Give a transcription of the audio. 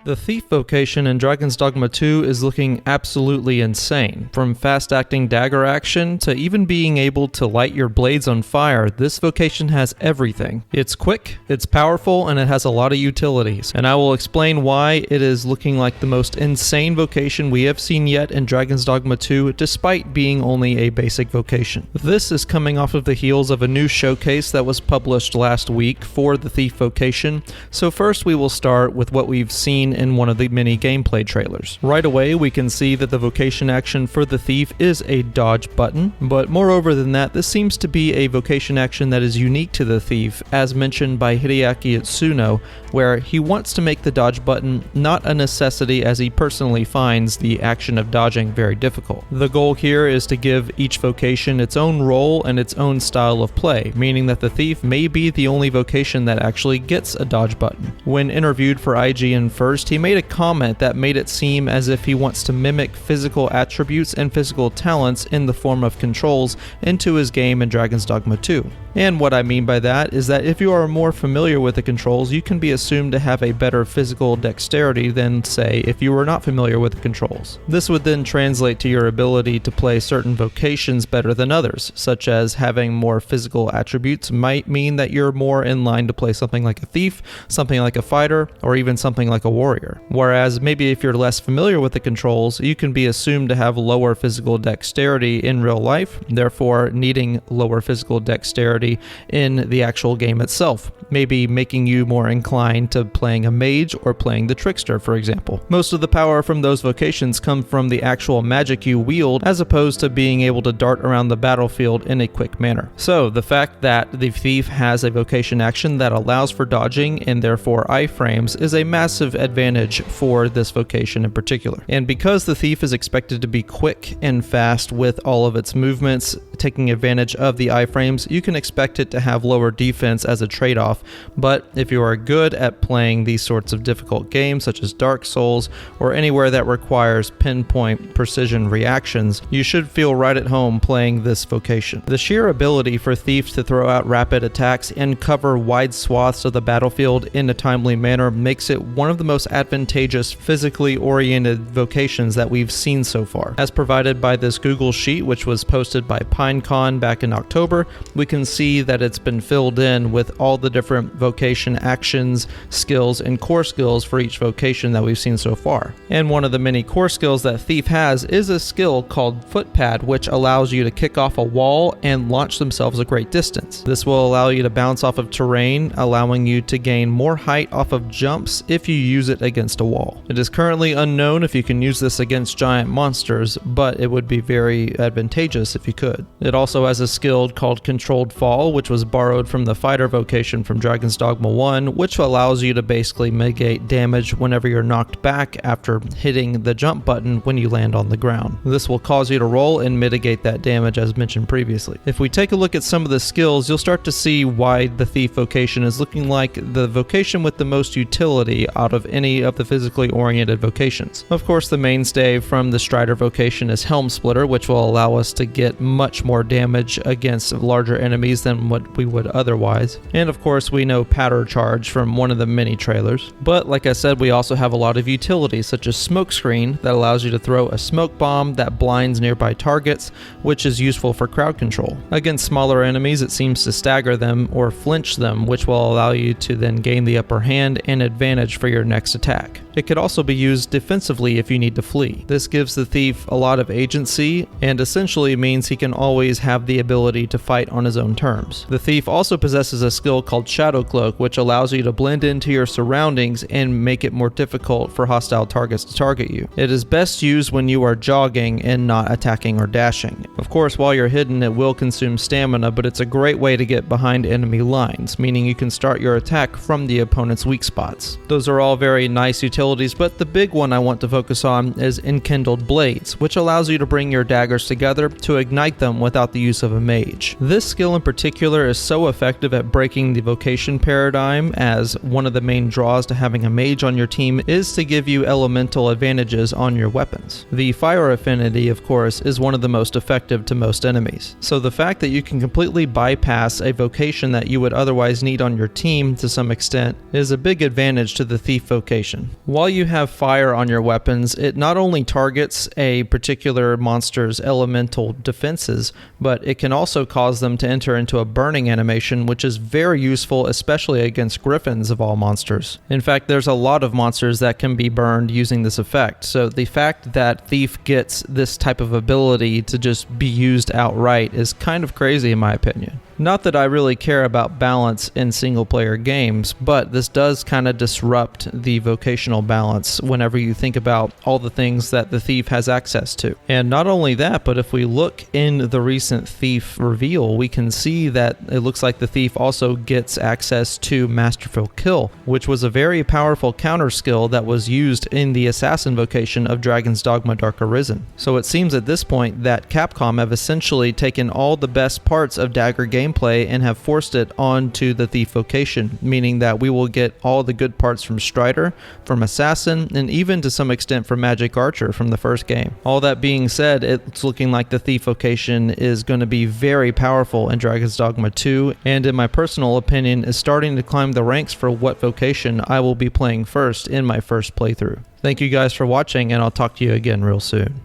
The Thief Vocation in Dragon's Dogma 2 is looking absolutely insane. From fast-acting dagger action to even being able to light your blades on fire, this vocation has everything. It's quick, it's powerful, and it has a lot of utilities. And I will explain why it is looking like the most insane vocation we have seen yet in Dragon's Dogma 2, despite being only a basic vocation. This is coming off of the heels of a new showcase that was published last week for the Thief Vocation. So first we will start with what we've seen in one of the mini gameplay trailers. Right away we can see that the vocation action for the thief is a dodge button, but moreover than that, this seems to be a vocation action that is unique to the thief, as mentioned by Hideaki Itsuno, where he wants to make the dodge button not a necessity as he personally finds the action of dodging very difficult. The goal here is to give each vocation its own role and its own style of play, meaning that the thief may be the only vocation that actually gets a dodge button. When interviewed for IGN First, he made a comment that made it seem as if he wants to mimic physical attributes and physical talents in the form of controls into his game in Dragon's Dogma 2. And what I mean by that is that if you are more familiar with the controls, you can be assumed to have a better physical dexterity than, say, if you were not familiar with the controls. This would then translate to your ability to play certain vocations better than others, such as having more physical attributes might mean that you're more in line to play something like a thief, something like a fighter, or even something like a warrior. Whereas maybe if you're less familiar with the controls, you can be assumed to have lower physical dexterity in real life, therefore needing lower physical dexterity in the actual game itself, maybe making you more inclined to playing a mage or playing the trickster, for example. Most of the power from those vocations come from the actual magic you wield, as opposed to being able to dart around the battlefield in a quick manner. So the fact that the thief has a vocation action that allows for dodging and therefore iframes is a massive advantage for this vocation in particular. And because the thief is expected to be quick and fast with all of its movements, taking advantage of the iframes, you can expect it to have lower defense as a trade-off, but if you are good at playing these sorts of difficult games such as Dark Souls or anywhere that requires pinpoint precision reactions, you should feel right at home playing this vocation. The sheer ability for thieves to throw out rapid attacks and cover wide swaths of the battlefield in a timely manner makes it one of the most advantageous physically oriented vocations that we've seen so far. As provided by this Google Sheet, which was posted by PineCon back in October, we can see that it's been filled in with all the different vocation actions, skills, and core skills for each vocation that we've seen so far. And one of the many core skills that Thief has is a skill called Footpad, which allows you to kick off a wall and launch themselves a great distance. This will allow you to bounce off of terrain, allowing you to gain more height off of jumps if you use it against a wall. It is currently unknown if you can use this against giant monsters, but it would be very advantageous if you could. It also has a skill called Controlled Fall, which was borrowed from the fighter vocation from Dragon's Dogma 1, which allows you to basically mitigate damage whenever you're knocked back after hitting the jump button when you land on the ground. This will cause you to roll and mitigate that damage as mentioned previously. If we take a look at some of the skills, you'll start to see why the Thief vocation is looking like the vocation with the most utility out of any of the physically oriented vocations. Of course, the mainstay from the Strider vocation is Helm Splitter, which will allow us to get much more damage against larger enemies than what we would otherwise. And of course, we know Powder Charge from one of the mini trailers. But like I said, we also have a lot of utilities such as Smoke Screen that allows you to throw a smoke bomb that blinds nearby targets, which is useful for crowd control. Against smaller enemies, it seems to stagger them or flinch them, which will allow you to then gain the upper hand and advantage for your next attack. It could also be used defensively if you need to flee. This gives the thief a lot of agency and essentially means he can always have the ability to fight on his own terms. The thief also possesses a skill called Shadow Cloak, which allows you to blend into your surroundings and make it more difficult for hostile targets to target you. It is best used when you are jogging and not attacking or dashing. Of course, while you're hidden, it will consume stamina, but it's a great way to get behind enemy lines, meaning you can start your attack from the opponent's weak spots. Those are all very nice utilities, but the big one I want to focus on is Enkindled Blades, which allows you to bring your daggers together to ignite them without the use of a mage. This skill in particular particular is so effective at breaking the vocation paradigm, as one of the main draws to having a mage on your team is to give you elemental advantages on your weapons. The fire affinity, of course, is one of the most effective to most enemies. So the fact that you can completely bypass a vocation that you would otherwise need on your team to some extent is a big advantage to the Thief Vocation. While you have fire on your weapons, it not only targets a particular monster's elemental defenses, but it can also cause them to enter into a burning animation, which is very useful, especially against griffins of all monsters. In fact, there's a lot of monsters that can be burned using this effect, so the fact that Thief gets this type of ability to just be used outright is kind of crazy in my opinion. Not that I really care about balance in single player games, but this does kind of disrupt the vocational balance whenever you think about all the things that the Thief has access to. And not only that, but if we look in the recent Thief reveal, we can see that it looks like the Thief also gets access to Masterful Kill, which was a very powerful counter skill that was used in the Assassin vocation of Dragon's Dogma Dark Arisen. So it seems at this point that Capcom have essentially taken all the best parts of Dagger gameplay and have forced it onto the Thief Vocation, meaning that we will get all the good parts from Strider, from Assassin, and even to some extent from Magic Archer from the first game. All that being said, it's looking like the Thief Vocation is going to be very powerful in Dragon's Dogma 2, and in my personal opinion is starting to climb the ranks for what vocation I will be playing first in my first playthrough. Thank you guys for watching, and I'll talk to you again real soon.